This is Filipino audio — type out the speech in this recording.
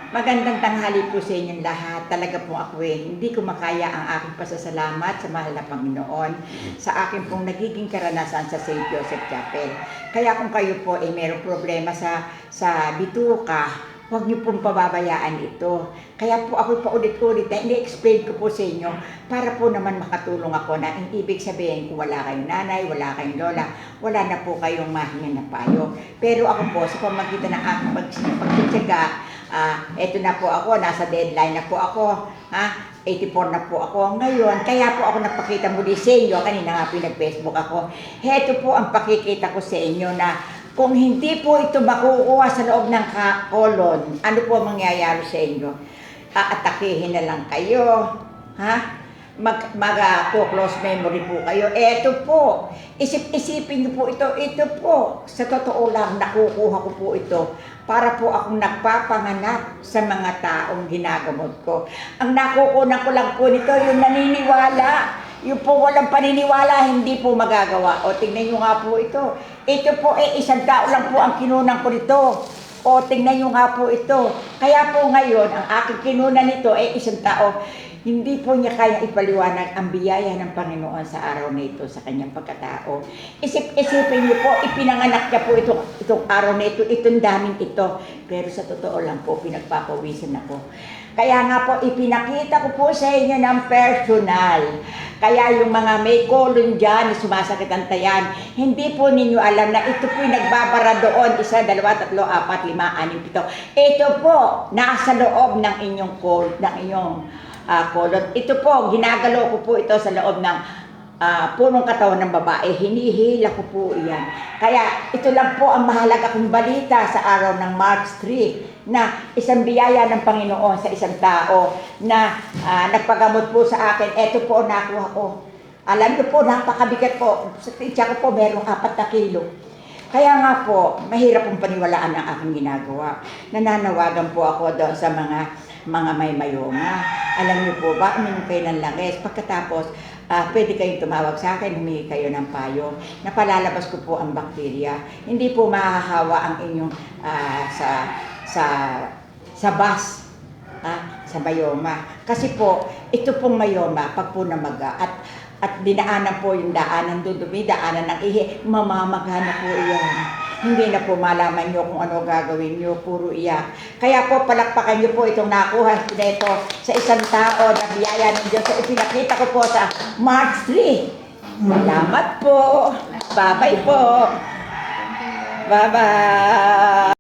Magandang tanghali po sa inyong lahat. Talaga po ako hindi ko makaya ang aking pasasalamat sa mahal na Panginoon sa akin pong nagiging karanasan sa St. Joseph Chapel. Kaya kung kayo po ay mayroong problema sa bituka, huwag niyo pong pababayaan ito. Kaya po ako paulit-ulit na ini-explain ko po sa inyo para po naman makatulong ako na ibig sabihin kung wala kayong nanay, wala kayong lola, wala na po kayong mahingan na payo. Pero ako po sa pamagitan ng aking pagtityaga, eto na po ako, nasa deadline na po ako, 84 na po ako ngayon, kaya po ako nagpakita muli sa inyo, kanina nga pinag-Facebook ako. Heto po ang pakikita ko sa inyo na kung hindi po ito makukuha sa loob ng colon, ano po mangyayari sa inyo? Aatakihin na lang kayo, mag-close memory po kayo. Eto po, isip-isipin niyo po ito po, sa totoo lang, nakukuha ko po ito para po akong nagpapanganak sa mga taong ginagamot ko. Ang nakukunan ko lang po nito, yung naniniwala. Yung po walang paniniwala, hindi po magagawa. O tingnan nyo nga po ito. Ito po isang tao lang po ang kinunan ko nito. O tingnan nyo nga po ito. Kaya po ngayon, ang aking kinunan nito isang tao. Hindi po niya kaya ipaliwanag ang biyaya ng Panginoon sa araw na ito, sa kanyang pagkatao. Isipin niyo po, ipinanganak niya po itong araw na ito, itong daming ito. Pero sa totoo lang po, pinagpapawisan ako. Kaya nga po, ipinakita ko po sa inyo ng personal. Kaya yung mga may colon dyan, sumasakit ang tayan, hindi po ninyo alam na ito po yung nagbabara doon, 1, 2, 3, 4, 5, 6, 7. Ito po, nasa loob ng inyong colon. Ito po, ginagalaw ko po ito sa loob ng punong katawan ng babae. Hinihila ko po iyan. Kaya ito lang po ang mahalaga kong balita sa araw ng March 3 na isang biyaya ng Panginoon sa isang tao na nagpagamot po sa akin. Ito po nakuha ko. Alam niyo po, napakabigat po. Sa titsa ko po, merong 4 na kilo. Kaya nga po, mahirap pong paniwalaan ang aking ginagawa. Nananawagan po ako doon sa mga may mayoma. Alam niyo po ba, uminom kayo ng langis. Pagkatapos, pwede kayong tumawag sa akin, humingi kayo ng payo. Napalalabas ko po ang bakterya. Hindi po mahahawa ang inyong sa bus, sa mayoma. Kasi po, ito pong mayoma, pag po namaga at dinaanan po yung daanan doon, daanan ng ihi, mamamagana po iyan. Hindi na po malaman nyo kung ano gagawin nyo, puro iyak. Kaya po palakpakan nyo po itong nakuha nito sa isang tao na biyaya ng Diyos. Ipinakita ko po sa March 3. Salamat po. Bye-bye po. Bye-bye.